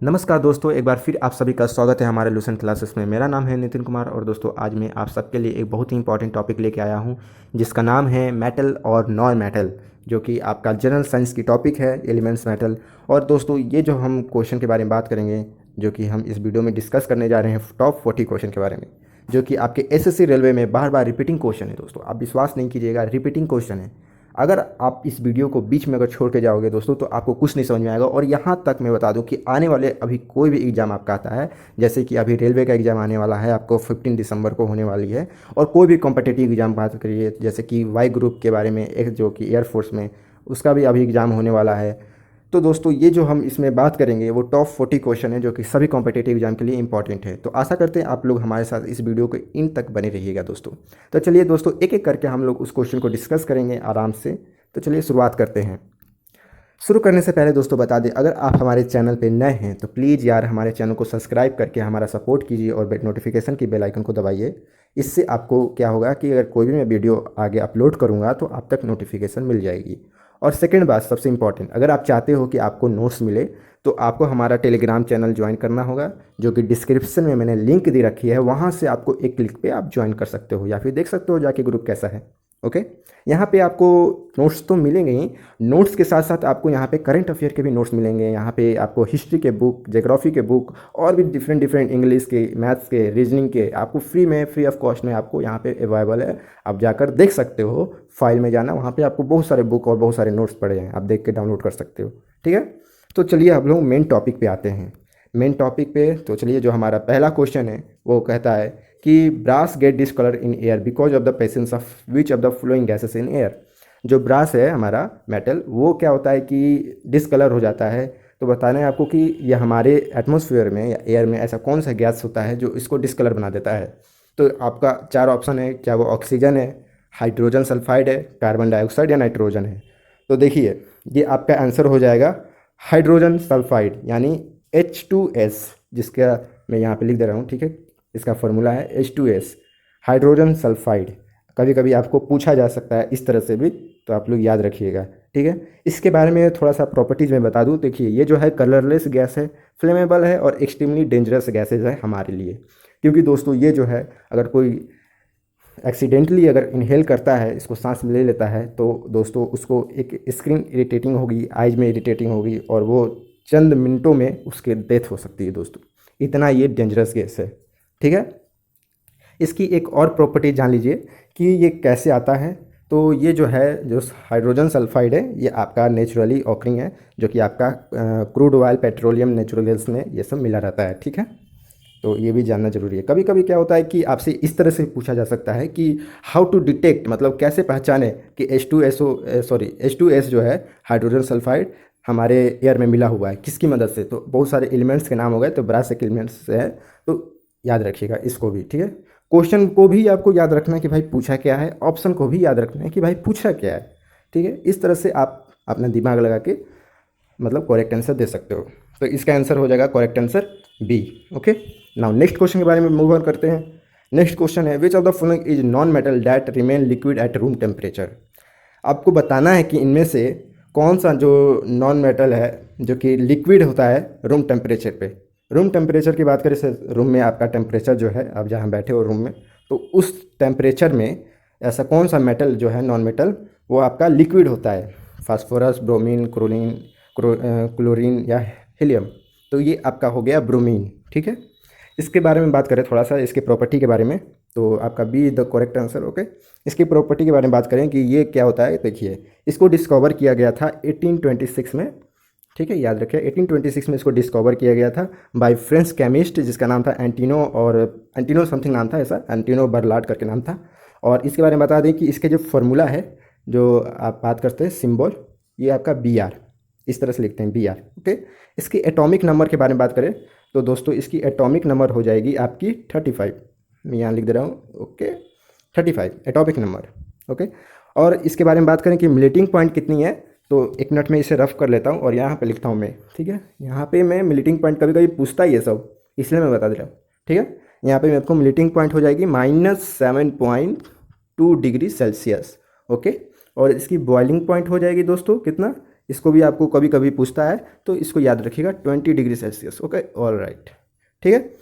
नमस्कार दोस्तों, एक बार फिर आप सभी का स्वागत है हमारे लूसेंट क्लासेस में। मेरा नाम है नितिन कुमार और दोस्तों आज मैं आप सबके लिए एक बहुत ही इंपॉर्टेंट टॉपिक लेके आया हूं जिसका नाम है मेटल और नॉन मेटल, जो कि आपका जनरल साइंस की टॉपिक है, एलिमेंट्स मेटल। और दोस्तों ये जो हम क्वेश्चन के बारे में बात करेंगे, जो कि हम इस वीडियो में डिस्कस करने जा रहे हैं टॉप 40 क्वेश्चन के बारे में, जो कि आपके एसएससी रेलवे में बार बार रिपीटिंग क्वेश्चन है। दोस्तों आप विश्वास नहीं कीजिएगा, रिपीटिंग क्वेश्चन है। अगर आप इस वीडियो को बीच में अगर छोड़ के जाओगे दोस्तों तो आपको कुछ नहीं समझ में आएगा। और यहाँ तक मैं बता दूं कि आने वाले अभी कोई भी एग्ज़ाम आपका आता है, जैसे कि अभी रेलवे का एग्ज़ाम आने वाला है, आपको 15 दिसंबर को होने वाली है। और कोई भी कॉम्पिटिटिव एग्ज़ाम बात करिए, जैसे कि वाई ग्रुप के बारे में, एक जो कि एयरफोर्स में, उसका भी अभी एग्ज़ाम होने वाला है। तो दोस्तों ये जो हम इसमें बात करेंगे वो टॉप 40 क्वेश्चन है, जो कि सभी कॉम्पिटिटिव एग्जाम के लिए इंपॉर्टेंट है। तो आशा करते हैं आप लोग हमारे साथ इस वीडियो के इन तक बने रहिएगा दोस्तों। तो चलिए दोस्तों एक एक करके हम लोग उस क्वेश्चन को डिस्कस करेंगे आराम से। तो चलिए शुरुआत करते हैं। शुरू करने से पहले दोस्तों बता दें, अगर आप हमारे चैनल पे नए हैं तो प्लीज़ यार हमारे चैनल को सब्सक्राइब करके हमारा सपोर्ट कीजिए और बेल नोटिफिकेशन की बेल आइकन को दबाइए। इससे आपको क्या होगा कि अगर कोई भी मैं वीडियो आगे अपलोड करूँगा तो आप तक नोटिफिकेशन मिल जाएगी। और सेकंड बात सबसे इंपॉर्टेंट, अगर आप चाहते हो कि आपको नोट्स मिले तो आपको हमारा टेलीग्राम चैनल ज्वाइन करना होगा, जो कि डिस्क्रिप्शन में मैंने लिंक दे रखी है। वहाँ से आपको एक क्लिक पे आप ज्वाइन कर सकते हो या फिर देख सकते हो जाके ग्रुप कैसा है। ओके, यहाँ पे आपको नोट्स तो मिलेंगे ही, नोट्स के साथ साथ आपको यहाँ पे करंट अफेयर के भी नोट्स मिलेंगे। यहाँ पे आपको हिस्ट्री के बुक, ज्योग्राफी के बुक और भी डिफरेंट डिफरेंट इंग्लिश के, मैथ्स के, रीजनिंग के आपको फ्री ऑफ कॉस्ट में आपको यहाँ पे अवेलेबल है। आप जाकर देख सकते हो, फाइल में जाना, वहाँ पे आपको बहुत सारे बुक और बहुत सारे नोट्स पड़े हैं, आप देख के डाउनलोड कर सकते हो। ठीक है, तो चलिए अब लोग मेन टॉपिक पे आते हैं। मेन टॉपिक पे तो चलिए, जो हमारा पहला क्वेश्चन है वो कहता है कि brass get discolour in air because of the presence of which of the flowing gases in air. जो ब्रास है हमारा मेटल, वो क्या होता है कि डिसकलर हो जाता है। तो बताना है आपको कि यह हमारे एटमॉस्फेयर में या एयर में ऐसा कौन सा गैस होता है जो इसको डिसकलर बना देता है। तो आपका चार ऑप्शन है, क्या वो ऑक्सीजन है, हाइड्रोजन सल्फाइड है, कार्बन डाइऑक्साइड या नाइट्रोजन है। तो देखिए ये आपका आंसर हो जाएगा हाइड्रोजन सल्फाइड, यानी H2S, जिसका मैं यहाँ पे लिख दे रहा हूँ। ठीक है, इसका फॉर्मूला है H2S, हाइड्रोजन सल्फाइड। कभी कभी आपको पूछा जा सकता है इस तरह से भी, तो आप लोग याद रखिएगा। ठीक है, इसके बारे में थोड़ा सा प्रॉपर्टीज़ मैं बता दूँ। देखिए ये जो है कलरलेस गैस है, फ्लेमेबल है और एक्सट्रीमली डेंजरस गैसेज है हमारे लिए। क्योंकि दोस्तों ये जो है, अगर कोई एक्सीडेंटली अगर इनहेल करता है, इसको सांस ले लेता है, तो दोस्तों उसको एक स्किन इरिटेटिंग होगी, आइज में इरिटेटिंग होगी और वो चंद मिनटों में उसके डेथ हो सकती है दोस्तों। इतना ये डेंजरस गैस है। ठीक है, इसकी एक और प्रॉपर्टी जान लीजिए कि ये कैसे आता है। तो ये जो है, जो हाइड्रोजन सल्फाइड है, ये आपका नेचुरली ऑकरिंग है, जो कि आपका crude oil, petroleum, natural gas में ये सब मिला रहता है। ठीक है, तो ये भी जानना जरूरी है। कभी कभी क्या होता है कि आपसे इस तरह से पूछा जा सकता है कि हाउ टू डिटेक्ट, मतलब कैसे पहचाने कि H2S जो है हाइड्रोजन सल्फाइड हमारे एयर में मिला हुआ है, किसकी मदद से। तो बहुत सारे एलिमेंट्स के नाम हो गए, तो ब्रासिक एलिमेंट्स है, तो याद रखिएगा इसको भी। ठीक है, क्वेश्चन को भी आपको याद रखना है कि भाई पूछा क्या है, ऑप्शन को भी याद रखना है कि भाई पूछा क्या है। ठीक है, इस तरह से आप अपना दिमाग लगा के मतलब करेक्ट आंसर दे सकते हो। तो इसका आंसर हो जाएगा correct answer B. Okay, now next question के बारे में मूव ऑन करते हैं। नेक्स्ट क्वेश्चन है, विच of the following is non metal that remain liquid at room temperature. आपको बताना है कि इनमें से कौन सा जो नॉन मेटल है जो कि लिक्विड होता है रूम टेम्परेचर पे। रूम टेम्परेचर की बात करें, से रूम में आपका टेम्परेचर जो है, आप जहाँ बैठे हो रूम में, तो उस टेम्परेचर में ऐसा कौन सा मेटल जो है नॉन मेटल वो आपका लिक्विड होता है। फास्फोरस, ब्रोमीन, क्लोरीन या हीलियम। तो ये आपका हो गया ब्रोमीन। ठीक है, इसके बारे में बात करें थोड़ा सा, इसके प्रॉपर्टी के बारे में, तो आपका B the correct answer. Okay, इसकी प्रॉपर्टी के बारे में बात करें कि ये क्या होता है। देखिए इसको डिस्कवर किया गया था 1826 में। ठीक है, याद रखिए 1826 में इसको डिस्कवर किया गया था बाय फ्रेंच केमिस्ट, जिसका नाम था एंटिनो, और एंटिनो समथिंग नाम था, ऐसा एंटिनो बर्लाट करके नाम था। और इसके बारे में बता दें कि इसके जो फॉर्मूला है, जो आप बात करते हैं सिंबल, ये आपका Br, इस तरह से लिखते हैं Br। ओके, इसकी एटॉमिक नंबर के बारे में बात करें तो दोस्तों इसकी एटॉमिक नंबर हो जाएगी आपकी 35। मैं यहाँ लिख दे रहा हूँ। Okay, 35 atomic number. ओके, और इसके बारे में बात करें कि मिलेटिंग पॉइंट कितनी है, तो एक मिनट में इसे रफ कर लेता हूँ और यहाँ पे लिखता हूँ मैं। ठीक है, यहाँ पे मैं मिलेटिंग पॉइंट कभी कभी पूछता ही है सब, इसलिए मैं बता दे रहा हूँ। ठीक है, यहाँ पे आपको मिलेटिंग पॉइंट हो जाएगी -7.2 डिग्री सेल्सियस। ओके, और इसकी बॉइलिंग पॉइंट हो जाएगी दोस्तों कितना, इसको भी आपको कभी कभी पूछता है, तो इसको याद रखिएगा 20 degree Celsius. Okay, all right, ठीक है।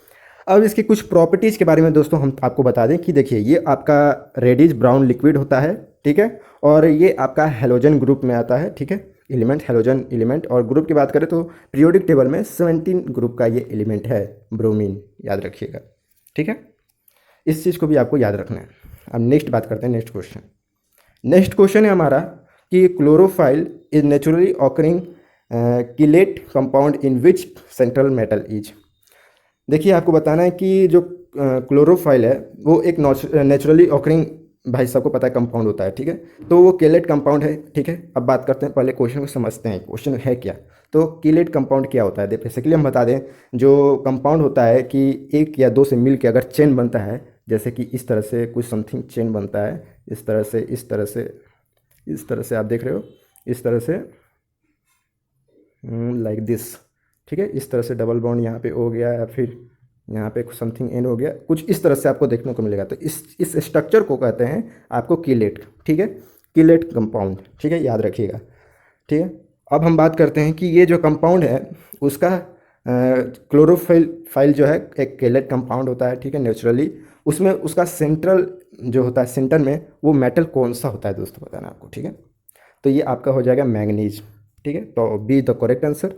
अब इसकी कुछ प्रॉपर्टीज़ के बारे में दोस्तों हम आपको बता दें कि देखिए ये आपका रेडिश ब्राउन लिक्विड होता है, ठीक है, और ये आपका हेलोजन ग्रुप में आता है, ठीक है, एलिमेंट हेलोजन एलिमेंट। और ग्रुप की बात करें तो पीरियोडिक टेबल में 17 ग्रुप का ये एलिमेंट है, ब्रोमीन, याद रखिएगा, ठीक है। इस चीज़ को भी आपको याद रखना है। अब नेक्स्ट बात करते हैं, नेक्स्ट क्वेश्चन। नेक्स्ट क्वेश्चन है हमारा कि chlorophyll is naturally occurring chelate compound in which central metal is. देखिए आपको बताना है कि जो क्लोरोफाइल है वो एक नेचुरली ऑकरिंग, भाई सबको पता है, कंपाउंड होता है, ठीक है। तो वो केलेट कंपाउंड है, ठीक है। अब बात करते हैं, पहले क्वेश्चन को समझते हैं, क्वेश्चन है क्या। तो केलेट कंपाउंड क्या होता है, बेसिकली हम बता दें, जो कंपाउंड होता है कि एक या दो से मिल के अगर चेन बनता है, जैसे कि इस तरह से कुछ समथिंग चेन बनता है, इस तरह से, इस तरह से, इस तरह से आप देख रहे हो, इस तरह से, लाइक दिस, ठीक है। इस तरह से डबल बॉन्ड यहाँ पे हो गया, या फिर यहाँ पे कुछ समथिंग एन हो गया, कुछ इस तरह से आपको देखने को मिलेगा। तो इस स्ट्रक्चर को कहते हैं आपको कीलेट, ठीक है, कीलेट कंपाउंड, ठीक है, याद रखिएगा, ठीक है। अब हम बात करते हैं कि ये जो कंपाउंड है उसका क्लोरोफाइल जो है एक केलेट कंपाउंड होता है, ठीक है, नेचुरली। उसमें उसका सेंट्रल जो होता है, सेंटर में वो मेटल कौन सा होता है दोस्तों, बताना आपको, ठीक है। तो ये आपका हो जाएगा मैग्नीज, ठीक है, तो बी द करेक्ट आंसर,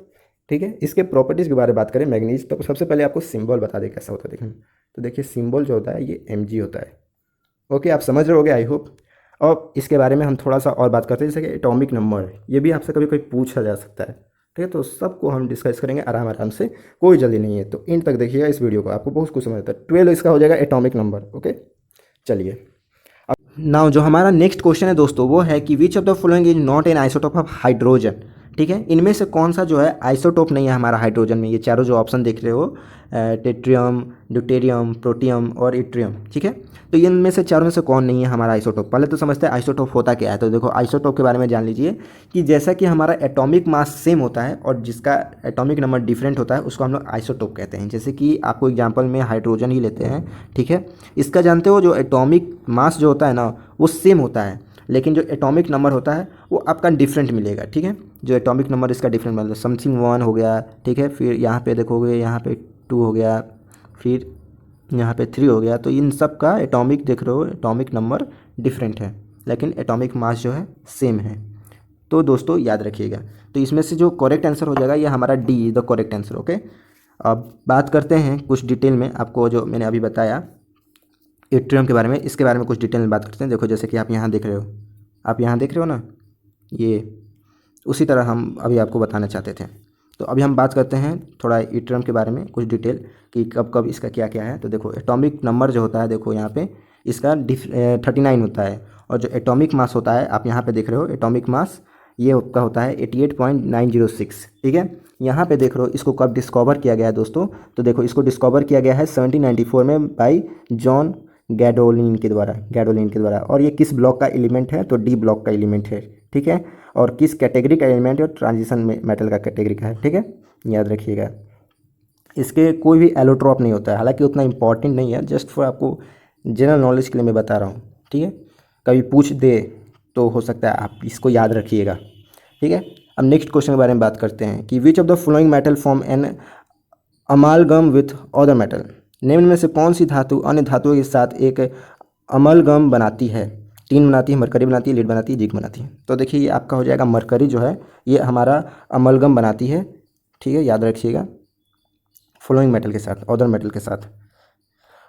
ठीक है। इसके प्रॉपर्टीज़ के बारे में बात करें मैग्नीज, तो सबसे पहले आपको सिंबल बता दें कैसा होता है, देखिए। तो देखिए सिंबल जो होता है ये Mg होता है। ओके, आप समझ रहे होगे आई होप। और इसके बारे में हम थोड़ा सा और बात करते हैं, जैसे कि एटॉमिक नंबर, ये भी आपसे कभी कोई पूछा जा सकता है, ठीक है। तो सबको हम डिस्कस करेंगे आराम आराम से, कोई जल्दी नहीं है, तो इन तक देखिएगा इस वीडियो को, आपको बहुत कुछ समझ आता है। 12 इसका हो जाएगा एटॉमिक नंबर। ओके, चलिए। अब नाउ जो हमारा नेक्स्ट क्वेश्चन है दोस्तों वो है कि which of the following is not an isotope of hydrogen, ठीक है। इनमें से कौन सा जो है आइसोटोप नहीं है हमारा हाइड्रोजन में। ये चारों जो ऑप्शन देख रहे हो, टेट्रियम, ड्यूटेरियम, प्रोटियम और इट्रियम, ठीक है। तो इनमें से चारों में से कौन नहीं है हमारा आइसोटोप। पहले तो समझते हैं आइसोटोप होता क्या है। तो देखो आइसोटोप के बारे में जान लीजिए कि जैसा कि हमारा एटॉमिक मास सेम होता है और जिसका एटॉमिक नंबर डिफरेंट होता है उसको हम लोग आइसोटोप कहते हैं। जैसे कि आपको एग्जाम्पल में हाइड्रोजन ही लेते हैं, ठीक है। इसका जानते हो जो एटॉमिक मास जो होता है ना वो सेम होता है, लेकिन जो एटॉमिक नंबर होता है वो आपका डिफरेंट मिलेगा, ठीक है। जो एटॉमिक नंबर इसका डिफरेंट मिलेगा, समथिंग 1 हो गया, ठीक है। फिर यहाँ पे देखोगे, यहाँ पे 2 हो गया, फिर यहाँ पे 3 हो गया। तो इन सब का एटॉमिक देख रहे हो, एटॉमिक नंबर डिफरेंट है, लेकिन एटॉमिक मास जो है सेम है। तो दोस्तों याद रखिएगा। तो इसमें से जो करेक्ट आंसर हो जाएगा ये हमारा D the correct answer. Okay, अब बात करते हैं कुछ डिटेल में, आपको जो मैंने अभी बताया इट्रियम के बारे में, इसके बारे में कुछ डिटेल में बात करते हैं। देखो जैसे कि आप यहाँ देख रहे हो, आप यहाँ देख रहे हो ना, ये उसी तरह हम अभी आपको बताना चाहते थे। तो अभी हम बात करते हैं थोड़ा इट्रियम के बारे में कुछ डिटेल कि कब कब इसका क्या क्या है। तो देखो एटॉमिक नंबर जो होता है, देखो यहाँ पे इसका 39 होता है, और जो एटॉमिक मास होता है आप यहाँ पे देख रहे हो, एटॉमिक मास ये आपका होता है 88.906, ठीक है। यहाँ पे देख रहे हो इसको कब डिस्कवर किया गया है दोस्तों। तो देखो इसको डिस्कवर किया गया है 1794 में बाई जॉन गैडोलिन के द्वारा। और ये किस ब्लॉक का एलिमेंट है, तो डी ब्लॉक का एलिमेंट है, ठीक है। और किस कैटेगरी का एलिमेंट है, और ट्रांजिशन में मेटल का कैटेगरी का है, ठीक है, याद रखिएगा। इसके कोई भी एलोट्रॉप नहीं होता है, हालांकि उतना इंपॉर्टेंट नहीं है, जस्ट फॉर आपको जनरल नॉलेज के लिए मैं बता रहा हूँ, ठीक है। कभी पूछ दे तो हो सकता है आप इसको याद रखिएगा, ठीक है। अब नेक्स्ट क्वेश्चन के बारे में बात करते हैं कि which of the following metal form an amalgam with other metal. निम्न में से कौन सी धातु अन्य धातुओं के साथ एक अमलगम बनाती है। टीन बनाती है, मरकरी बनाती है, लीड बनाती है, जिंक बनाती है। तो देखिए ये आपका हो जाएगा मरकरी जो है ये हमारा अमलगम बनाती है, ठीक है, याद रखिएगा, फॉलोइंग मेटल के साथ, अदर मेटल के साथ।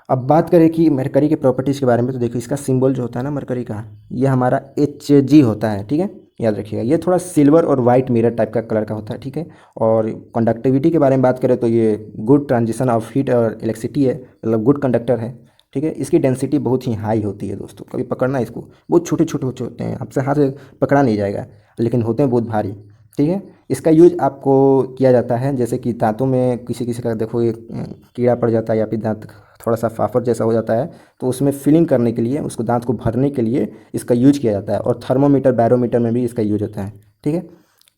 अब बात करें कि मरकरी के प्रॉपर्टीज़ के बारे में, तो देखो इसका सिंबल जो होता है ना मरकरी का, ये हमारा Hg होता है, ठीक है, याद रखिएगा। ये थोड़ा सिल्वर और वाइट मिरर टाइप का कलर का होता है, ठीक है। और कंडक्टिविटी के बारे में बात करें तो ये गुड ट्रांजिशन ऑफ हीट और इलेक्ट्रिसिटी है, मतलब गुड कंडक्टर है, ठीक है। इसकी डेंसिटी बहुत ही हाई होती है दोस्तों, कभी पकड़ना इसको, बहुत छोटे छोटे होते हैं, आपसे हाथ से पकड़ा नहीं जाएगा, लेकिन होते हैं बहुत भारी, ठीक है। इसका यूज आपको किया जाता है जैसे कि दांतों में किसी किसी का देखो ये कीड़ा पड़ जाता है या फिर दांत थोड़ा सा फाफर जैसा हो जाता है, तो उसमें फिलिंग करने के लिए, उसको दांत को भरने के लिए इसका यूज किया जाता है। और थर्मोमीटर, बैरोमीटर में भी इसका यूज होता है, ठीक है।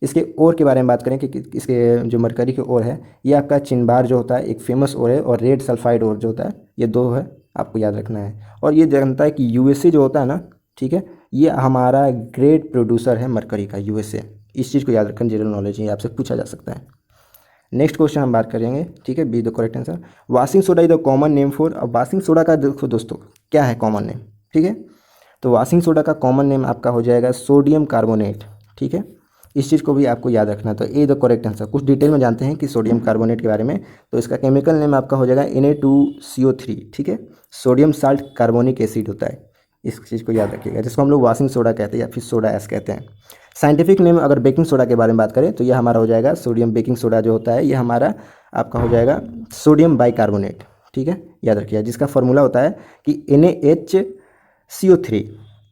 इसके ओर के बारे में बात करें कि इसके जो मरकरी के ओर है, ये आपका चिनबार जो होता है एक फेमस ओर है, और रेड सल्फाइड ओर जो होता है, ये दो है, आपको याद रखना है। और ये जानता है कि यूएसए जो होता है ना, ठीक है, ये हमारा ग्रेट प्रोड्यूसर है मरकरी का, यूएसए, इस चीज़ को याद रखें, जनरल नॉलेज, ये आपसे पूछा जा सकता है। नेक्स्ट क्वेश्चन हम बात करेंगे, ठीक है, B the correct answer. Washing soda is the common name for, अब वाशिंग सोडा का देखो दोस्तों क्या है कॉमन नेम, ठीक है। तो वाशिंग सोडा का कॉमन नेम आपका हो जाएगा सोडियम कार्बोनेट, ठीक है। इस चीज़ को भी आपको याद रखना। तो ए द करेक्ट आंसर। कुछ डिटेल में जानते हैं कि सोडियम कार्बोनेट के बारे में। तो इसका केमिकल नेम आपका हो जाएगा Na2CO3, ठीक है। सोडियम साल्ट कार्बोनिक एसिड होता है, इस चीज़ को याद रखिएगा, जिसको हम लोग वाशिंग सोडा कहते हैं या फिर सोडा ऐश कहते हैं। साइंटिफिक नेम अगर बेकिंग सोडा के बारे में बात करें तो यह हमारा हो जाएगा सोडियम बेकिंग सोडा जो होता है, ये हमारा आपका हो जाएगा सोडियम बाइकार्बोनेट, ठीक है, याद रखिएगा, जिसका फॉर्मूला होता है कि NaHCO3।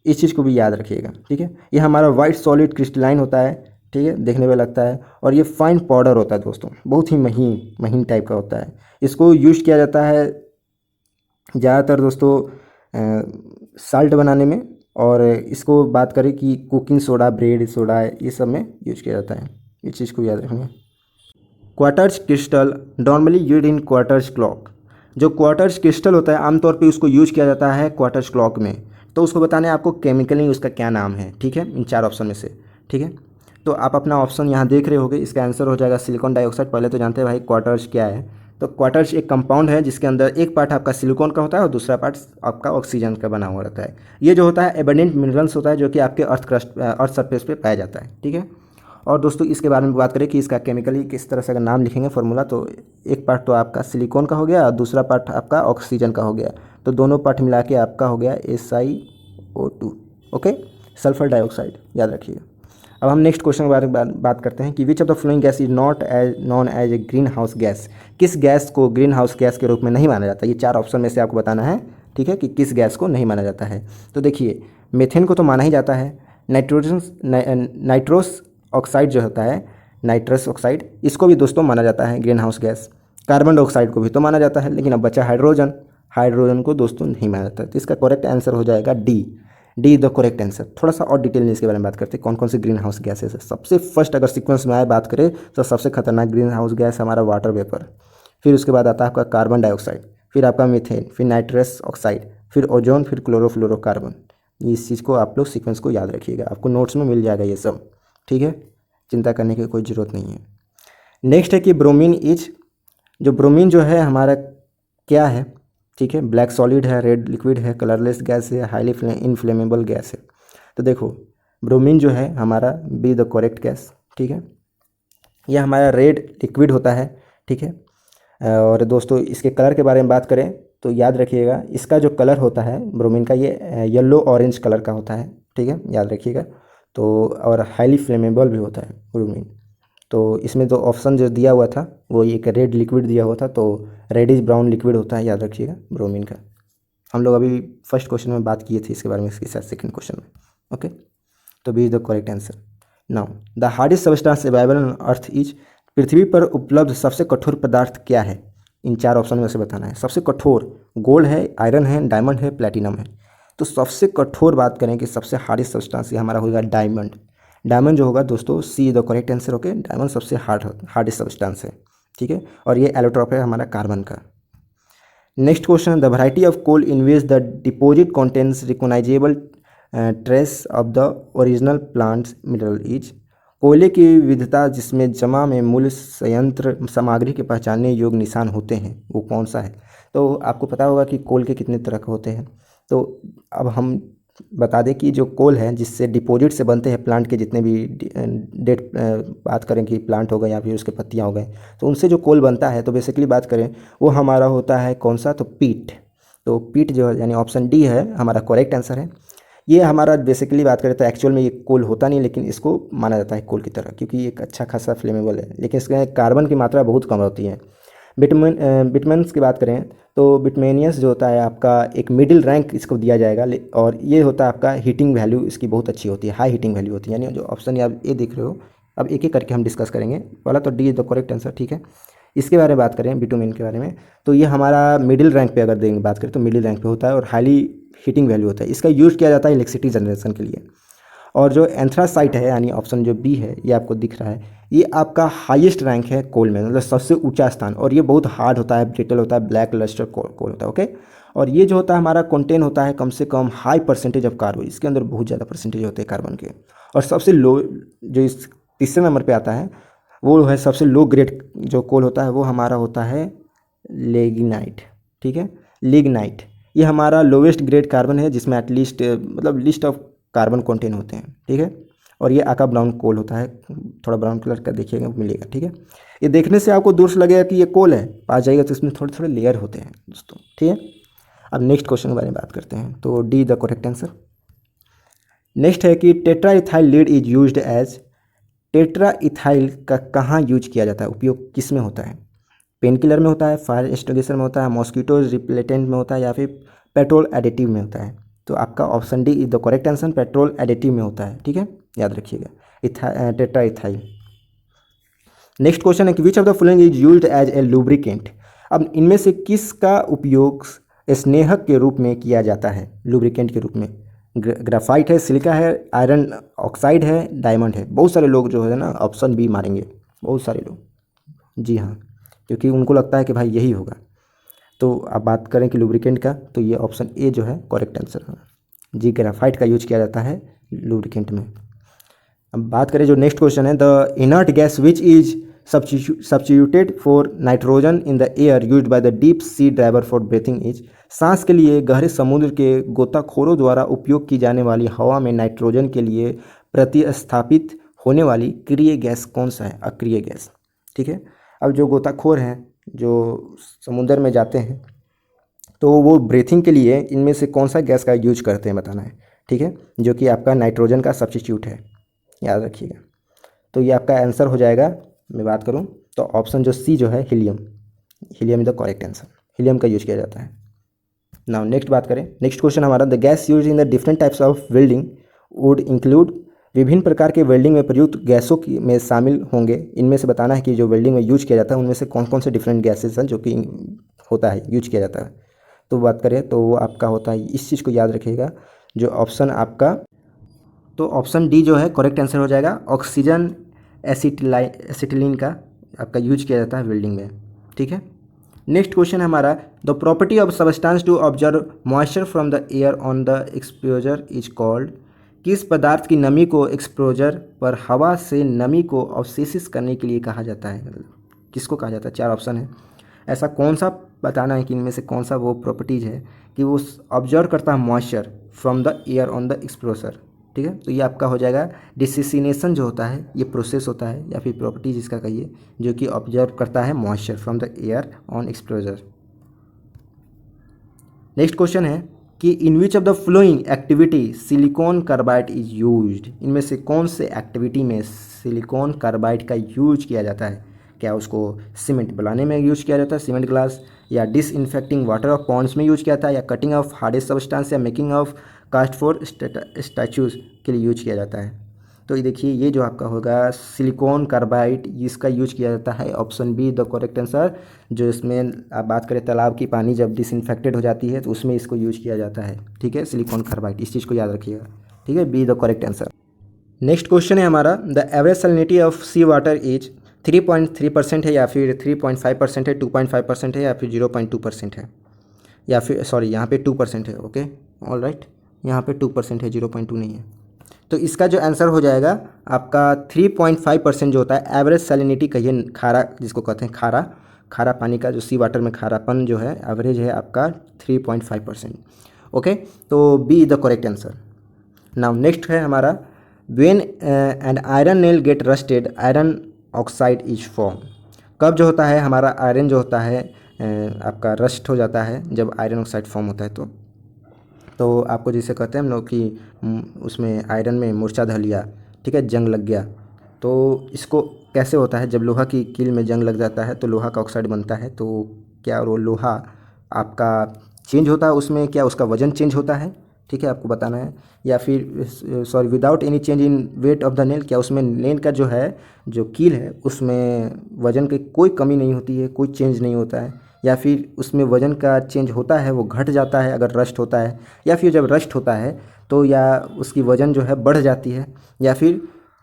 इस चीज़ को भी याद रखिएगा, ठीक है। ये हमारा वाइट सॉलिड क्रिस्टलाइन होता है, ठीक है, देखने में लगता है, और ये फाइन पाउडर होता है दोस्तों, बहुत ही महीन महीन टाइप का होता है। इसको यूज किया जाता है ज़्यादातर दोस्तों साल्ट बनाने में, और इसको बात करें कि कुकिंग सोडा, ब्रेड सोडा, ये सब में यूज किया जाता है। इस चीज़ को याद रखेंगे। Quarters crystal normally use in quarters clock. जो क्वार्टर्स क्रिस्टल होता है आमतौर पे उसको यूज किया जाता है क्वार्टर्स क्लॉक में। तो उसको बताना है आपको केमिकली उसका क्या नाम है, ठीक है, इन 4 ऑप्शन में से, ठीक है। तो आप अपना ऑप्शन यहाँ देख रहे होगे, इसका आंसर हो जाएगा सिलिकॉन डाइऑक्साइड। पहले तो जानते हैं भाई क्वार्टर्स क्या है। तो क्वार्टर्स एक कंपाउंड है जिसके अंदर एक पार्ट आपका सिलिकॉन का होता है और दूसरा पार्ट आपका ऑक्सीजन का बना हुआ रहता है। ये जो होता है एबंडेंट मिनरल्स होता है जो कि आपके अर्थ सरफेस पे पाया जाता है, ठीक है। और दोस्तों इसके बारे में बात करें कि इसका केमिकली किस तरह से अगर नाम लिखेंगे फॉर्मूला, तो एक पार्ट तो आपका सिलिकॉन का हो गया और दूसरा पार्ट आपका ऑक्सीजन का हो गया। तो दोनों पार्ट मिला के आपका हो गया SiO2, ओके, सल्फर डाइऑक्साइड, याद रखिएगा। अब हम नेक्स्ट क्वेश्चन के बारे में बात करते हैं कि which of the following gas is not as known as a greenhouse gas. किस गैस को ग्रीन हाउस गैस के रूप में नहीं माना जाता। ये 4 ऑप्शन में से आपको बताना है, ठीक है, कि किस गैस को नहीं माना जाता है। तो देखिए मीथेन को तो माना ही जाता है, नाइट्रोस ऑक्साइड जो होता है, नाइट्रस ऑक्साइड, इसको भी दोस्तों माना जाता है green house gas. Carbon dioxide को भी तो माना जाता है, लेकिन अब बचा हाइड्रोजन, हाइड्रोजन को दोस्तों नहीं माना जाता। तो इसका करेक्ट आंसर हो जाएगा डी द करेक्ट आंसर। थोड़ा सा और डिटेल में इसके बारे में बात करते हैं, कौन कौन से ग्रीन हाउस गैसेस है। सबसे फर्स्ट अगर सीक्वेंस में आए बात करें तो सबसे खतरनाक ग्रीन हाउस गैस हमारा वाटर वेपर, फिर उसके बाद आता है आपका कार्बन डाइऑक्साइड, फिर आपका मीथेन, फिर नाइट्रस ऑक्साइड, फिर ओजोन, फिर क्लोरोफ्लोरोकार्बन। इस चीज़ को आप लोग सीक्वेंस को याद रखिएगा, आपको नोट्स में मिल जाएगा ये सब, ठीक है, चिंता करने की कोई ज़रूरत नहीं है। नेक्स्ट है कि ब्रोमीन इज, जो ब्रोमीन जो है हमारा क्या है, ठीक है, ब्लैक सॉलिड है, रेड लिक्विड है, कलरलेस गैस है, हाईली इनफ्लेमेबल गैस है। तो देखो ब्रोमीन जो है हमारा बी द करेक्ट गैस, ठीक है, यह हमारा रेड लिक्विड होता है, ठीक है। और दोस्तों इसके कलर के बारे में बात करें तो याद रखिएगा इसका जो कलर होता है ब्रोमीन का, ये येलो ऑरेंज कलर का होता है, ठीक है, याद रखिएगा। तो और हाईली फ्लेमेबल भी होता है ब्रोमीन। तो इसमें जो ऑप्शन जो दिया हुआ था वो एक रेड लिक्विड दिया हुआ था, तो रेडिश ब्राउन लिक्विड होता है, याद रखिएगा ब्रोमीन का। हम लोग अभी फर्स्ट क्वेश्चन में बात किए थे इसके बारे में, इसके साथ सेकंड क्वेश्चन में, ओके। तो B is the correct answer. Now the hardest substance available on earth is, पृथ्वी पर उपलब्ध सबसे कठोर पदार्थ क्या है। इन 4 ऑप्शन में से बताना है। सबसे कठोर गोल्ड है, आयरन है, डायमंड है, प्लेटिनम है। तो सबसे कठोर बात करें कि सबसे हार्डेस्ट सब्सटेंस ये हमारा होगा डायमंड। डायमंड जो होगा दोस्तों see the correct answer, okay. Diamond सबसे हार्डेस्ट सब्सटेंस है, ठीक है, और ये एलोट्रॉप है हमारा कार्बन का। Next question, the variety of coal in which the deposit contains recognisable trace of the original plants mineral is. कोयले की विविधता जिसमें जमा में मूल संयंत्र सामग्री के पहचानने योग्य निशान होते हैं वो कौन सा है। तो आपको पता होगा कि कोल के कितने तरह के होते हैं। तो अब हम बता दें कि जो कोल है जिससे डिपॉजिट से बनते हैं प्लांट के जितने भी डेट बात करें कि प्लांट हो गए या फिर उसके पत्तियां हो गए, तो उनसे जो कोल बनता है तो बेसिकली बात करें वो हमारा होता है कौन सा, तो पीट। तो पीट जो है यानी ऑप्शन डी है हमारा करेक्ट आंसर है। ये हमारा बेसिकली बात करें तो एक्चुअल में ये कोल होता नहीं, लेकिन इसको माना जाता है कोल की तरह क्योंकि ये एक अच्छा खासा फ्लेमेबल है, लेकिन इसमें कार्बन की मात्रा बहुत कम होती है। बिटमेंस की बात करें तो बिटमेनियस जो होता है आपका एक मिडिल रैंक इसको दिया जाएगा, और ये होता है आपका हीटिंग वैल्यू इसकी बहुत अच्छी होती है, हाई हीटिंग वैल्यू होती है। यानी जो ऑप्शन आप ये देख रहे हो, अब एक एक करके हम डिस्कस करेंगे। पहला तो D is the correct answer, ठीक है। इसके बारे में बात करें बिटुमेन के बारे में, तो ये हमारा मिडिल रैंक पे अगर देंगे बात करें तो मिडिल रैंक पे होता है और हाईली हीटिंग वैल्यू होता है। इसका यूज़ किया जाता है इलेक्ट्रिसिटी जनरेशन के लिए। और जो एंथ्रासाइट है यानी ऑप्शन जो बी है ये आपको दिख रहा है, ये आपका हाईएस्ट रैंक है कोल में, मतलब सबसे ऊंचा स्थान, और ये बहुत हार्ड होता है, ब्रिटल होता है, ब्लैक लस्टर कोल होता है, ओके। और ये जो होता है हमारा कंटेन होता है कम से कम हाई परसेंटेज ऑफ कार्बन, इसके अंदर बहुत ज़्यादा परसेंटेज होते हैं कार्बन के। और सबसे लो जो इस तीसरे नंबर पे आता है वो है सबसे लो ग्रेड जो कोल होता है वो हमारा होता है लिग्नाइट। ठीक है, लिग्नाइट ये हमारा लोवेस्ट ग्रेड कार्बन है जिसमें एटलीस्ट मतलब लिस्ट ऑफ कार्बन कंटेन होते हैं। ठीक है, और ये आका ब्राउन कोल होता है, थोड़ा ब्राउन कलर का देखिएगा मिलेगा। ठीक है, ये देखने से आपको दूर से लगेगा कि ये कोल है, पास जाइएगा तो इसमें थोड़े थोड़े लेयर होते हैं दोस्तों। ठीक है, अब नेक्स्ट क्वेश्चन के बारे में बात करते हैं, तो D the correct answer. Next है कि tetra ethyl lead is used as, tetra ethyl का कहाँ यूज किया जाता है, उपयोग किस में होता है? पेन किलर में होता है, फायर एक्सटिंग्विशर में होता है, मॉस्किटो रिपेलेंट में होता है, या फिर पेट्रोल एडिटिव में होता है? तो आपका option D is the correct answer, petrol additive में होता है। ठीक है, याद रखिएगा टेट्रा इथाइल। नेक्स्ट क्वेश्चन है कि which of the following is used as a lubricant. अब इनमें से किसका उपयोग स्नेहक के रूप में किया जाता है, लुब्रिकेंट के रूप में? ग्राफाइट है, सिलिका है, आयरन ऑक्साइड है, डायमंड है? बहुत सारे लोग जो है ना ऑप्शन बी मारेंगे, बहुत सारे लोग, जी हाँ, क्योंकि उनको लगता है कि भाई यही होगा। तो अब बात करें कि लुब्रिकेंट का, तो ये ऑप्शन ए जो है करेक्ट आंसर है जी, ग्राफाइट का यूज किया जाता है लुब्रिकेंट में। अब बात करें जो नेक्स्ट क्वेश्चन है, the inert gas which is substituted for nitrogen in the air used by the deep sea driver for breathing is, सांस के लिए गहरे समुद्र के गोताखोरों द्वारा उपयोग की जाने वाली हवा में नाइट्रोजन के लिए प्रतिस्थापित होने वाली क्रिय गैस कौन सा है? अक्रिय गैस। ठीक है, अब जो गोताखोर हैं जो समुद्र में जाते हैं तो वो ब्रीथिंग के लिए इनमें से कौन सा गैस का यूज करते हैं बताना है। ठीक है, जो कि आपका नाइट्रोजन का सब्स्टिट्यूट है, याद रखिएगा। तो ये आपका आंसर हो जाएगा, मैं बात करूं तो ऑप्शन जो सी जो है helium, helium is the correct answer, helium का यूज किया जाता है। नाउ नेक्स्ट बात करें, नेक्स्ट क्वेश्चन हमारा, the gas use in the different types of welding would include, विभिन्न प्रकार के वेल्डिंग में प्रयुक्त गैसों की में शामिल होंगे, इनमें से बताना है कि जो वेल्डिंग में यूज किया जाता है उनमें से कौन कौन से डिफरेंट गैसेस हैं जो कि होता है यूज किया जाता है। तो बात करें तो वो आपका होता है, इस चीज़ को याद रखिएगा, जो ऑप्शन आपका, तो ऑप्शन डी जो है करेक्ट आंसर हो जाएगा, ऑक्सीजन एसिटिलीन का आपका यूज किया जाता है वेल्डिंग में। ठीक है, नेक्स्ट क्वेश्चन हमारा, the property of substance to observe moisture from the air on the exposure is called, किस पदार्थ की नमी को एक्सपोजर पर हवा से नमी को अवशेषित करने के लिए कहा जाता है, किसको कहा जाता है? चार ऑप्शन है, ऐसा कौन सा बताना है कि इनमें से कौन सा वो प्रॉपर्टीज है कि वो ऑब्जर्व करता है moisture from the air on the exposure. ठीक है, तो ये आपका हो जाएगा डिसिसिनेशन जो होता है, ये प्रोसेस होता है या फिर प्रॉपर्टीज इसका कहिए, जो कि ऑब्जर्व करता है moisture from the air on exposure. Next question है कि in which of the following activity silicon carbide is used, इनमें से कौन से एक्टिविटी में सिलिकॉन कार्बाइड का यूज किया जाता है? क्या उसको सीमेंट बनाने में यूज किया जाता है, सीमेंट ग्लास, या डिसइंफेक्टिंग वाटर ऑफ पॉन्ड्स में यूज किया जाता है, या cutting of hardest substance, or making of cast for statues के लिए यूज किया जाता है? तो ये देखिए, ये जो आपका होगा सिलिकॉन कार्बाइड, इसका यूज किया जाता है, option B the correct answer. जो इसमें आप बात करें तालाब की पानी जब डिसइंफेक्टेड हो जाती है तो उसमें इसको यूज किया जाता है। ठीक है, सिलिकॉन कार्बाइड, इस चीज़ को याद रखिएगा। ठीक है, B the correct answer. Next question है हमारा, the average salinity of sea water is 3.3% है, या फिर 3.5% है, 2.5% है, या फिर 0.2% है, या फिर सॉरी यहाँ पे 2% है। ओके, ऑल राइट, यहाँ पे 2% है, 0.2 नहीं है। तो इसका जो आंसर हो जाएगा आपका 3.5% जो होता है एवरेज सैलिनिटी, कहिए खारा जिसको कहते हैं, खारा खारा पानी का जो सी वाटर में खारापन जो है एवरेज है आपका 3.5%। ओके, तो B the correct answer. Now next है हमारा, when and iron nail get rusted iron oxide is form, कब जो होता है हमारा आयरन जो होता है आपका रस्ट हो जाता है, जब आयरन ऑक्साइड फॉर्म होता है तो आपको जिसे कहते हैं हम लोग कि उसमें आयरन में मूर्छा ढल लिया, ठीक है, जंग लग गया। तो इसको कैसे होता है, जब लोहा की कील में जंग लग जाता है तो लोहा का ऑक्साइड बनता है, तो क्या वो लोहा आपका चेंज होता है उसमें, क्या उसका वजन चेंज होता है? ठीक है, आपको बताना है। या फिर sorry, without any change in weight of the nail, क्या उसमें नेल का जो है जो कील है उसमें वजन की कोई कमी नहीं होती है, कोई चेंज नहीं होता है? या फिर उसमें वज़न का चेंज होता है, वो घट जाता है अगर रस्ट होता है? या फिर जब रस्ट होता है तो या उसकी वज़न जो है बढ़ जाती है? या फिर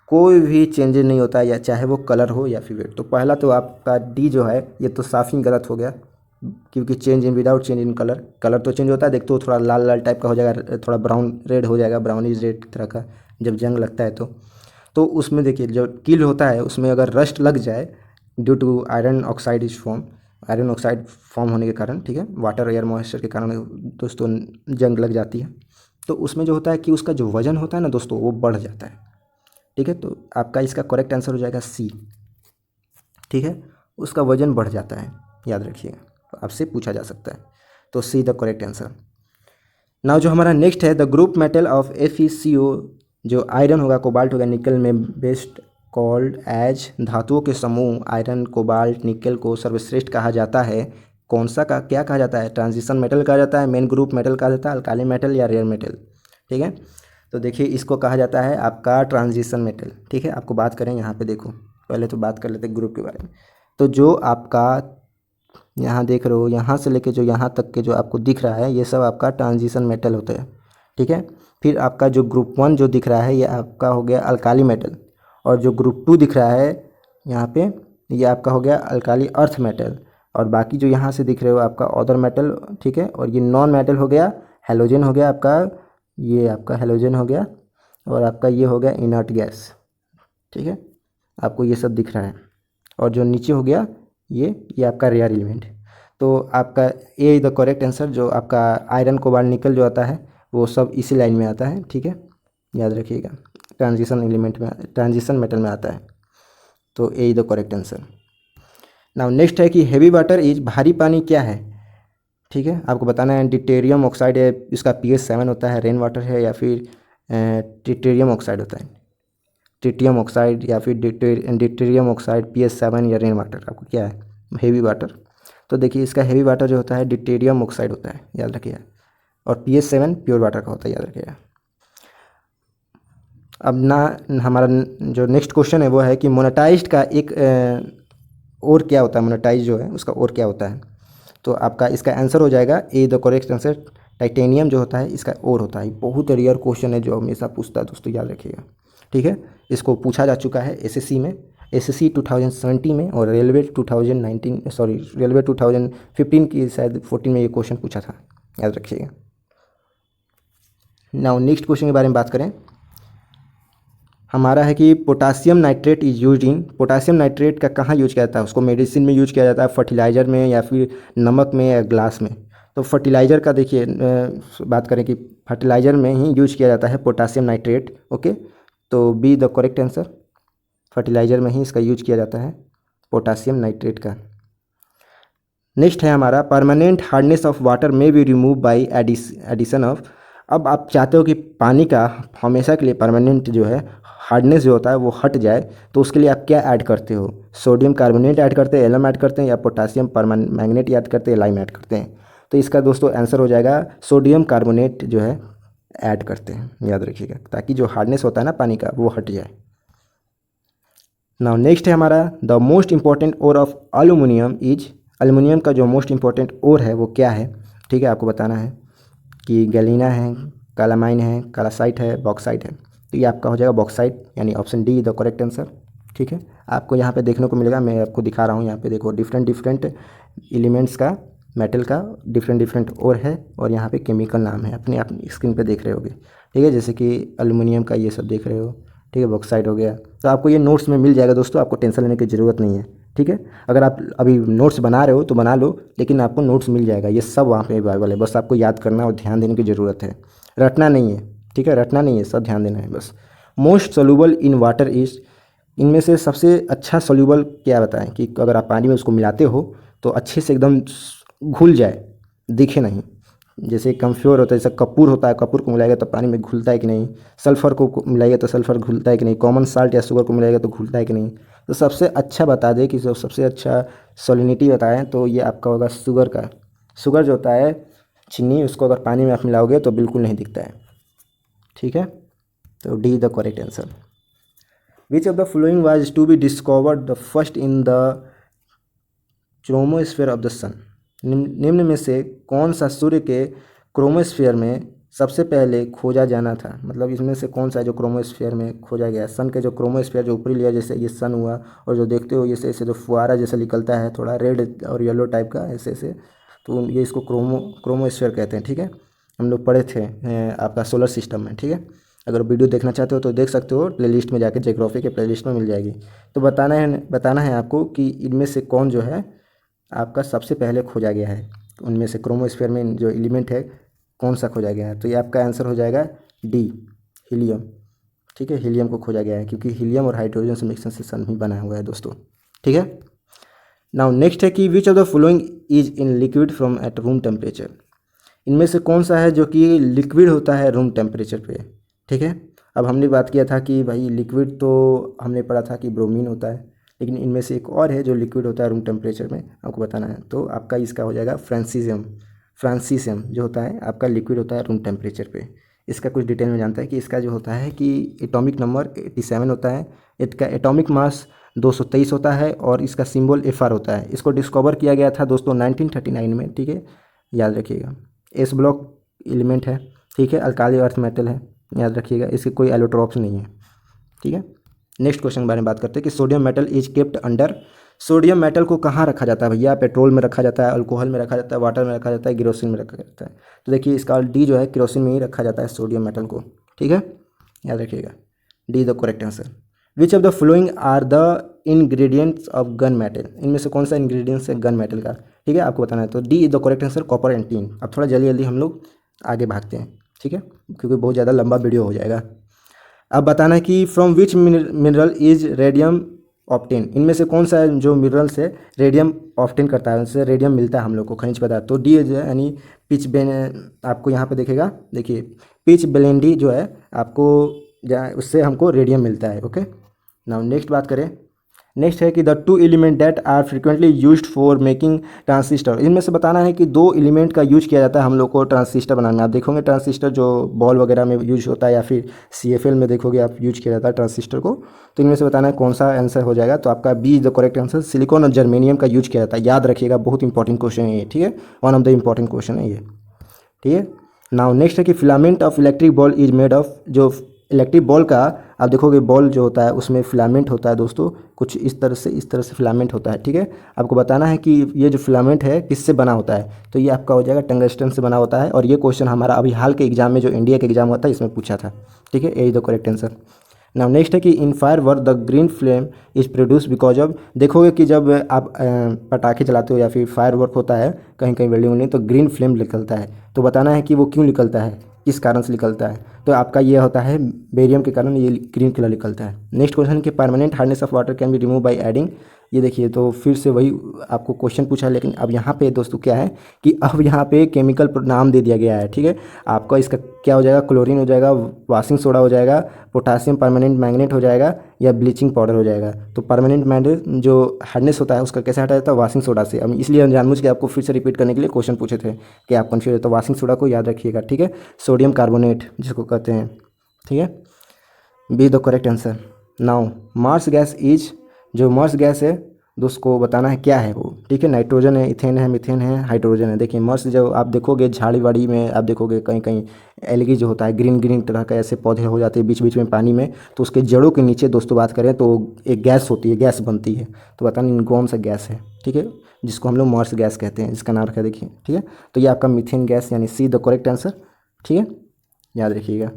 कोई भी चेंजेस नहीं होता है, या चाहे वो कलर हो या फिर वेट? तो पहला तो आपका डी जो है ये तो साफ ही गलत हो गया, क्योंकि change in without change in colour, colour तो चेंज होता है, देखते हो थोड़ा लाल लाल टाइप का हो जाएगा, थोड़ा ब्राउन रेड हो जाएगा, ब्राउनिश रेड तरह का जब जंग लगता है तो उसमें देखिए जो किल होता है उसमें अगर रस्ट लग जाए due to iron oxide is form, iron oxide form होने के कारण, ठीक है, वाटर एयर मॉइस्चर के कारण दोस्तों जंग लग जाती है। तो उसमें जो होता है कि उसका जो वज़न होता है ना दोस्तों वो बढ़ जाता है, ठीक है। तो आपका इसका करेक्ट आंसर हो जाएगा सी, ठीक है, उसका वज़न बढ़ जाता है, याद रखिएगा, आपसे पूछा जा सकता है। तो see the correct answer. Now जो हमारा नेक्स्ट है the group metal of FeCO, जो आयरन होगा, कोबाल्ट होगा, निकल में बेस्ट कॉल्ड एज, धातुओं के समूह आयरन कोबाल्ट निकल को सर्वश्रेष्ठ कहा जाता है। कौन सा का क्या कहा जाता है? ट्रांजिशन मेटल कहा जाता है, मेन ग्रुप मेटल कहा जाता है, अल्काली मेटल या रेयर मेटल, ठीक है। तो देखिए इसको कहा जाता है आपका ट्रांजिशन मेटल, ठीक है। आपको बात करें यहाँ पे, देखो पहले तो बात कर लेते हैं ग्रुप के बारे में। तो जो आपका यहाँ देख रहे हो, यहाँ से लेके जो यहाँ तक के जो आपको दिख रहा है ये सब आपका ट्रांजिशन मेटल होता है, ठीक है। फिर आपका जो ग्रुप 1 जो दिख रहा है ये आपका हो गया अल्काली मेटल, और जो ग्रुप 2 दिख रहा है यहाँ पे ये आपका हो गया अल्काली अर्थ मेटल, और बाकी जो यहाँ से दिख रहे हो आपका अदर मेटल, ठीक है। और ये नॉन मेटल हो गया, हेलोजन हो गया आपका, ये आपका हेलोजन हो गया, और आपका ये हो गया इनर्ट गैस, ठीक है। आपको ये सब दिख रहा है, और जो नीचे हो गया ये आपका रेयर एलिमेंट। तो आपका ए द करेक्ट आंसर, जो आपका आयरन कोबाल्ट निकल जो आता है वो सब इसी लाइन में आता है, ठीक है, याद रखिएगा, ट्रांजिशन एलिमेंट में, ट्रांजिशन मेटल में आता है। तो A the correct answer. Now next है कि हेवी वाटर इज, भारी पानी क्या है, ठीक है। आपको बताना है डिटेरियम ऑक्साइड है, इसका pH 7 होता है, रेन वाटर है, या फिर ट्रिटियम ऑक्साइड होता है, ट्रिटियम ऑक्साइड या फिर डिटेरियम ऑक्साइड, pH 7 या रेन वाटर, आपको क्या है हेवी वाटर। तो देखिए इसका हेवी वाटर जो होता है डिटेरियम ऑक्साइड होता है, याद रखिएगा, और pH 7 प्योर वाटर का होता है, याद रखिएगा। अब ना हमारा जो नेक्स्ट क्वेश्चन है वो है कि मोनेटाइज्ड का एक और क्या होता है, मोनेटाइज जो है उसका और क्या होता है। तो आपका इसका आंसर हो जाएगा ए द करेक्ट आंसर, टाइटेनियम जो होता है इसका और होता है। बहुत रेयर क्वेश्चन है जो हमेशा पूछता है दोस्तों, याद रखिएगा, ठीक है। इसको पूछा जा चुका है एसएससी में, एसएससी 2017 में, और रेलवे 2019 सॉरी रेलवे 2015 की शायद 14 में ये क्वेश्चन पूछा था, याद रखिएगा। नाउ नेक्स्ट क्वेश्चन के बारे में बात करें, हमारा है कि potassium nitrate is use in, potassium nitrate का कहाँ यूज किया जाता है? उसको मेडिसिन में यूज किया जाता है, फर्टिलाइज़र में, या फिर नमक में, या ग्लास में। तो फर्टिलाइज़र का देखिए बात करें कि फर्टिलाइज़र में ही यूज किया जाता है पोटासियम नाइट्रेट, ओके। तो B the correct answer, fertiliser में ही इसका यूज किया जाता है पोटासियम नाइट्रेट का। नेक्स्ट है हमारा permanent hardness of water may be removed by addition of. अब आप चाहते हो कि पानी का हमेशा के लिए परमानेंट जो है हार्डनेस जो होता है वो हट जाए, तो उसके लिए आप क्या ऐड करते हो? सोडियम कार्बोनेट ऐड करते हैं, एलम ऐड करते हैं, या पोटासियम परमैंगनेट ऐड करते हैं, लाइम ऐड करते हैं। तो इसका दोस्तों आंसर हो जाएगा सोडियम कार्बोनेट जो है ऐड करते हैं, याद रखिएगा, ताकि जो हार्डनेस होता है ना पानी का वो हट जाए। नाउ नेक्स्ट है हमारा the most important ore of aluminium is, aluminium का जो मोस्ट इंपॉर्टेंट ओर है वो क्या है, ठीक है। आपको बताना है कि गैलिना है, कालामाइन है, कालासाइट है, बॉक्साइट है। तो ये आपका हो जाएगा बॉक्साइट, यानी option D the correct answer, ठीक है। आपको यहाँ पे देखने को मिलेगा, मैं आपको दिखा रहा हूँ, यहाँ पे देखो डिफरेंट डिफरेंट एलिमेंट्स का, मेटल का डिफरेंट डिफरेंट ओर है, और यहाँ पे केमिकल नाम है, अपने अपनी स्क्रीन पे देख रहे होगे, ठीक है। जैसे कि एल्यूमिनियम का ये सब देख रहे हो, ठीक है, बॉक्साइट हो गया। तो आपको ये नोट्स में मिल जाएगा दोस्तों, आपको टेंशन लेने की ज़रूरत नहीं है, ठीक है। अगर आप अभी नोट्स बना रहे हो तो बना लो, लेकिन आपको नोट्स मिल जाएगा, ये सब वहाँ पे अवेलेबल है, बस आपको याद करना और ध्यान देने की ज़रूरत है, रटना नहीं है, ठीक है, रटना नहीं है, सब ध्यान देना है बस। Most soluble in water is, इनमें से सबसे अच्छा सोल्यूबल क्या बताएं कि अगर आप पानी में उसको मिलाते हो तो अच्छे से एकदम घुल जाए, दिखे नहीं। जैसे कम्फ्योर होता है, जैसे कपूर होता है, कपूर को मिलाएगा तो पानी में घुलता है कि नहीं, सल्फ़र को मिलाएगा तो सल्फ़र घुलता है कि नहीं, कॉमन साल्ट या शुगर को मिलाएगा तो घुलता है कि नहीं। तो सबसे अच्छा बता दें कि जो सबसे अच्छा सॉलिनिटी बताएं तो ये आपका होगा शुगर का। शुगर जो होता है चीनी, उसको अगर पानी में आप मिलाओगे तो बिल्कुल नहीं दिखता है, ठीक है। तो D the correct answer. Which of the following was to be discovered the first in the chromosphere of the sun, निम्न में से कौन सा सूर्य के क्रोमोस्फीयर में सबसे पहले खोजा जाना था? मतलब इसमें से कौन सा है जो क्रोमोस्फीयर में खोजा गया? सन के जो क्रोमोस्फीयर जो ऊपरी लेयर, जैसे ये सन हुआ, और जो देखते हो ऐसे ऐसे जो फुहारा जैसा निकलता है थोड़ा रेड और येलो टाइप का ऐसे ऐसे, तो ये इसको क्रोमोस्फीयर कहते हैं, ठीक है। हम लोग पढ़े थे आपका सोलर सिस्टम में, ठीक है। अगर वीडियो देखना चाहते हो तो देख सकते हो, प्लेलिस्ट में जाके ज्योग्राफी के प्लेलिस्ट में मिल जाएगी। तो बताना है आपको कि इनमें से कौन जो है आपका सबसे पहले खोजा गया है। उनमें से क्रोमोस्फेयर में जो एलिमेंट है कौन सा खोजा गया है, तो ये आपका आंसर हो जाएगा डी, हीलियम। ठीक है, हीलियम को खोजा गया है क्योंकि हीलियम और हाइड्रोजन से मिक्सन से सन भी बना हुआ है दोस्तों। ठीक है, नाउ नेक्स्ट है कि which of the following is in liquid from at room temperature. इनमें से कौन सा है जो कि लिक्विड होता है रूम टेम्परेचर पे। ठीक है, अब हमने बात किया था कि भाई लिक्विड तो हमने पढ़ा था कि ब्रोमीन होता है, लेकिन इनमें से एक और है जो लिक्विड होता है रूम टेम्परेचर में, आपको बताना है। तो आपका इसका हो जाएगा फ्रांसीसियम। फ्रांसीसियम जो होता है आपका लिक्विड होता है रूम टेम्परेचर पे। इसका कुछ डिटेल में जानता है कि इसका जो होता है कि एटॉमिक नंबर 87 होता है, इसका एटॉमिक मास 223 होता है और इसका सिंबल FR होता है। इसको डिस्कवर किया गया था दोस्तों 1939 में। ठीक है, याद रखिएगा। एस ब्लॉक एलिमेंट है। ठीक है, अल्काली अर्थ मेटल है, याद रखिएगा। इसके कोई एलोट्रॉप्स नहीं है। ठीक है, नेक्स्ट क्वेश्चन के बारे में बात करते हैं कि sodium metal is kept under. Sodium metal को कहाँ रखा जाता है भैया? पेट्रोल में रखा जाता है, अल्कोहल में रखा जाता है, वाटर में रखा जाता है, केरोसिन में रखा जाता है। तो देखिए इसका डी जो है केरोसिन में ही रखा जाता है सोडियम मेटल को। ठीक है, याद रखिएगा, D the correct answer. Which of the following are the ingredients of gun metal. इनमें से कौन सा इंग्रेडिएंट्स है गन मेटल का? ठीक है, आपको बताना है। तो D is the correct answer, copper and tin. अब थोड़ा जल्दी जल्दी हम लोग आगे भागते हैं। ठीक है, क्योंकि बहुत ज़्यादा लंबा वीडियो हो जाएगा। अब बताना है कि from which mineral is radium obtained. इनमें से कौन सा है जो मिनरल से रेडियम ऑप्टेन करता है, उससे रेडियम मिलता है हम लोग को, खनिज पदार्थ। तो डी जो है यानी पिच बेन, आपको यहाँ पे देखेगा, देखिए पिच ब्लेंडी जो है आपको उससे हमको रेडियम मिलता है। ओके, नाउ नेक्स्ट बात करें। नेक्स्ट है कि the two element that are frequently used for making transistor. इनमें से बताना है कि दो एलिमेंट का यूज किया जाता है हम लोग को ट्रांजिस्टर बनाने में। आप देखोगे ट्रांजिस्टर जो बॉल वगैरह में यूज होता है या फिर CFL में देखोगे आप यूज किया जाता है ट्रांजिस्टर को। तो इनमें से बताना है कौन सा आंसर हो जाएगा। तो आपका B is the correct answer, silicon और जर्मेनियम का यूज किया जाता है। याद रखिएगा, बहुत इंपॉर्टेंट क्वेश्चन है ये। ठीक है, one of the important question है ये। ठीक है, नाउ नेक्स्ट है कि filament of electric ball is made of. जो इलेक्ट्रिक बॉल का आप देखोगे बॉल जो होता है उसमें फिलामेंट होता है दोस्तों, कुछ इस तरह से फिलामेंट होता है। ठीक है, आपको बताना है कि ये जो फिलामेंट है किससे बना होता है। तो ये आपका हो जाएगा टंगस्टन से बना होता है। और ये क्वेश्चन हमारा अभी हाल के एग्जाम में जो इंडिया के एग्जाम होता है इसमें पूछा था। ठीक है, ये the correct answer. Now next है कि in fire work the green flame is produce because of. देखोगे कि जब आप पटाखे चलाते हो या फिर फायर वर्क होता है कहीं कहीं बिल्डिंग में, तो ग्रीन फ्लेम निकलता है। तो बताना है कि वो क्यों निकलता है, किस कारण से निकलता है। तो आपका ये होता है बेरियम के कारण ये ग्रीन कलर निकलता है। नेक्स्ट क्वेश्चन कि permanent hardness of water can be remove by adding. ये देखिए, तो फिर से वही आपको क्वेश्चन पूछा है, लेकिन अब यहाँ पे दोस्तों क्या है कि अब यहाँ पे केमिकल नाम दे दिया गया है। ठीक है, आपका इसका क्या हो जाएगा, क्लोरीन हो जाएगा, वॉशिंग सोडा हो जाएगा, पोटासियम परमानेंट मैग्नेट हो जाएगा, या ब्लीचिंग पाउडर हो जाएगा। तो परमानेंट मैग्नेट जो हार्डनेस होता है उसका कैसे हटाया जाता है, वॉशिंग सोडा से। अब इसलिए हम जानबूझ के आपको फिर से रिपीट करने के लिए क्वेश्चन पूछे थे कि आप कन्फ्यूज है, तो वॉशिंग सोडा को याद रखिएगा। ठीक है, सोडियम कार्बोनेट जिसको कहते हैं। ठीक है, B the correct answer. Now marsh gas is, जो मार्स गैस है दोस्त को बताना है क्या है वो। ठीक है, नाइट्रोजन है, इथेन है, मीथेन है, हाइड्रोजन है। देखिए मर्स जो आप देखोगे झाड़ी वाड़ी में, आप देखोगे कहीं कहीं एलगी जो होता है ग्रीन ग्रीन तरह का ऐसे पौधे हो जाते हैं बीच बीच में पानी में, तो उसके जड़ों के नीचे दोस्तों बात करें तो एक गैस होती है, गैस बनती है। तो बताना कौन सा गैस है। ठीक है, जिसको हम लोग मर्स गैस कहते हैं, जिसका नाम रखा है देखिए। ठीक है, तो ये आपका मीथेन गैस यानी सी द करेक्ट आंसर। ठीक है, याद रखिएगा।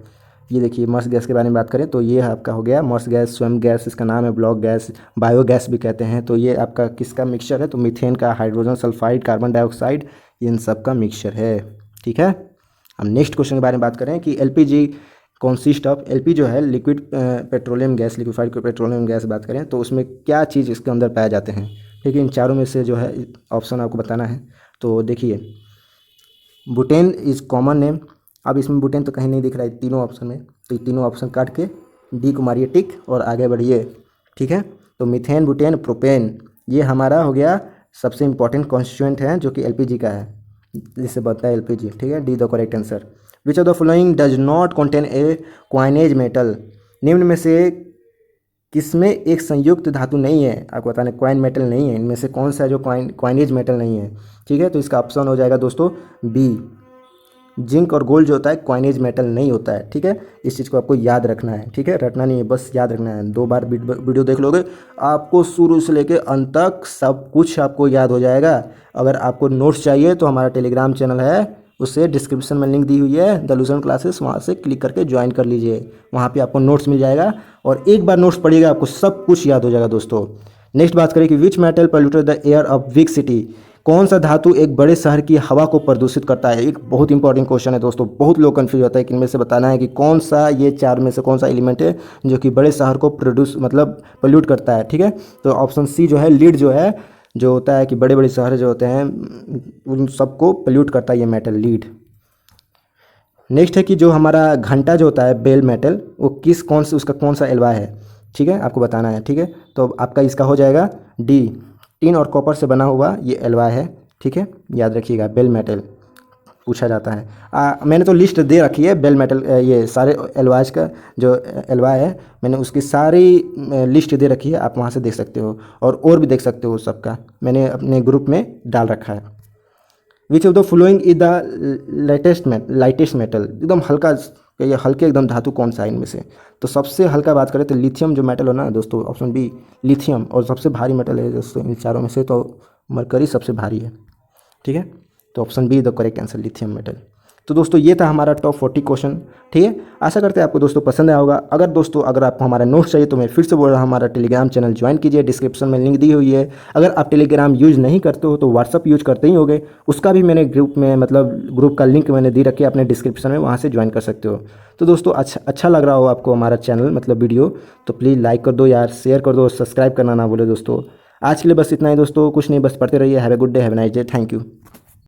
ये देखिए मर्स गैस के बारे में बात करें तो ये आपका हो गया मर्स गैस, स्वयं गैस इसका नाम है, ब्लॉक गैस, बायोगैस भी कहते हैं। तो ये आपका किसका मिक्सचर है, तो मीथेन का, हाइड्रोजन सल्फाइड, कार्बन डाइऑक्साइड, इन सब का मिक्सचर है। ठीक है, हम नेक्स्ट क्वेश्चन के बारे में बात करें कि LPG कॉन्सिस्ट ऑफ। LP जो है liquid petroleum gas, liquefied petroleum gas बात करें तो उसमें क्या चीज़ इसके अंदर पाए जाते हैं। ठीक है, इन चारों में से जो है ऑप्शन आपको बताना है। तो देखिए बुटेन इज कॉमन नेम। अब इसमें बुटेन तो कहीं नहीं दिख रहा है तीनों ऑप्शन में, तो ये तीनों ऑप्शन काट के डी को मारिए टिक और आगे बढ़िए। ठीक है, तो मीथेन, बुटेन, प्रोपेन, ये हमारा हो गया सबसे इंपॉर्टेंट कॉन्स्टिट्यूएंट है जो कि LPG का है, जिससे बनता है LPG। ठीक है, D the correct answer. Which of the following does not contain a coinage metal. निम्न में से किसमें एक संयुक्त धातु नहीं है, आपको बताना क्वाइन मेटल नहीं है। इनमें से कौन सा जो क्वाइनेज मेटल नहीं है। ठीक है, तो इसका ऑप्शन हो जाएगा दोस्तों बी, जिंक और गोल्ड जो होता है क्वाइनेज मेटल नहीं होता है। ठीक है, इस चीज़ को आपको याद रखना है। ठीक है, रटना नहीं है, बस याद रखना है। 2 बार वीडियो देख लोगे आपको शुरू से लेके अंत तक सब कुछ आपको याद हो जाएगा। अगर आपको नोट्स चाहिए तो हमारा टेलीग्राम चैनल है, उससे डिस्क्रिप्शन में लिंक दी हुई है द लूसेंट क्लासेस, वहाँ से क्लिक करके ज्वाइन कर लीजिए। वहाँ पे आपको नोट्स मिल जाएगा और एक बार नोट्स पढ़िएगा आपको सब कुछ याद हो जाएगा दोस्तों। नेक्स्ट बात करें कि which metal polluted the air of big city, कौन सा धातु एक बड़े शहर की हवा को प्रदूषित करता है। एक बहुत इंपॉर्टेंट क्वेश्चन है दोस्तों, बहुत लोग कंफ्यूज होता है कि इनमें से बताना है कि कौन सा ये चार में से कौन सा एलिमेंट है जो कि बड़े शहर को प्रोड्यूस मतलब पोल्यूट करता है। ठीक है, तो ऑप्शन सी जो है लीड जो है, जो होता है कि बड़े बड़े शहर जो होते हैं उन सबको पोल्यूट करता है ये मेटल लीड। नेक्स्ट है कि जो हमारा घंटा जो होता है बेल मेटल, वो किस कौन से उसका कौन सा एल्वा है। ठीक है, आपको बताना है। ठीक है, तो आपका इसका हो जाएगा डी, टिन और कॉपर से बना हुआ ये एल्वा है। ठीक है, याद रखिएगा बेल मेटल पूछा जाता है। मैंने तो लिस्ट दे रखी है बेल मेटल, ये सारे एल्वाज का जो एल्वा है मैंने उसकी सारी लिस्ट दे रखी है, आप वहाँ से देख सकते हो और भी देख सकते हो सबका मैंने अपने ग्रुप में डाल रखा है। विच of the following is the lightest metal, एकदम हल्का, ये हल्के एकदम धातु कौन सा है इनमें से। तो सबसे हल्का बात करें तो लिथियम जो मेटल हो ना दोस्तों, ऑप्शन बी लिथियम। और सबसे भारी मेटल है दोस्तों इन चारों में से तो मरकरी सबसे भारी है। ठीक है, तो option B the correct answer lithium metal. तो दोस्तों ये था हमारा टॉप 40 क्वेश्चन। ठीक है, आशा करते हैं आपको दोस्तों पसंद आया होगा। अगर आपको हमारा नोट्स चाहिए तो मैं फिर से बोल रहा हूँ, हमारा टेलीग्राम चैनल ज्वाइन कीजिए, डिस्क्रिप्शन में लिंक दी हुई है। अगर आप टेलीग्राम यूज़ नहीं करते हो तो व्हाट्सअप यूज करते ही होगे, उसका भी मैंने ग्रुप में मतलब ग्रुप का लिंक मैंने दे रखी है अपने डिस्क्रिप्शन में, वहाँ से ज्वाइन कर सकते हो। तो दोस्तों अच्छा लग रहा हो आपको हमारा चैनल मतलब वीडियो, तो प्लीज़ लाइक कर दो यार, शेयर कर दो, सब्सक्राइब करना ना बोले दोस्तों। आज के लिए बस इतना ही दोस्तों, कुछ नहीं, बस पढ़ते रहिए। Have a good day, have a nice day, thank you.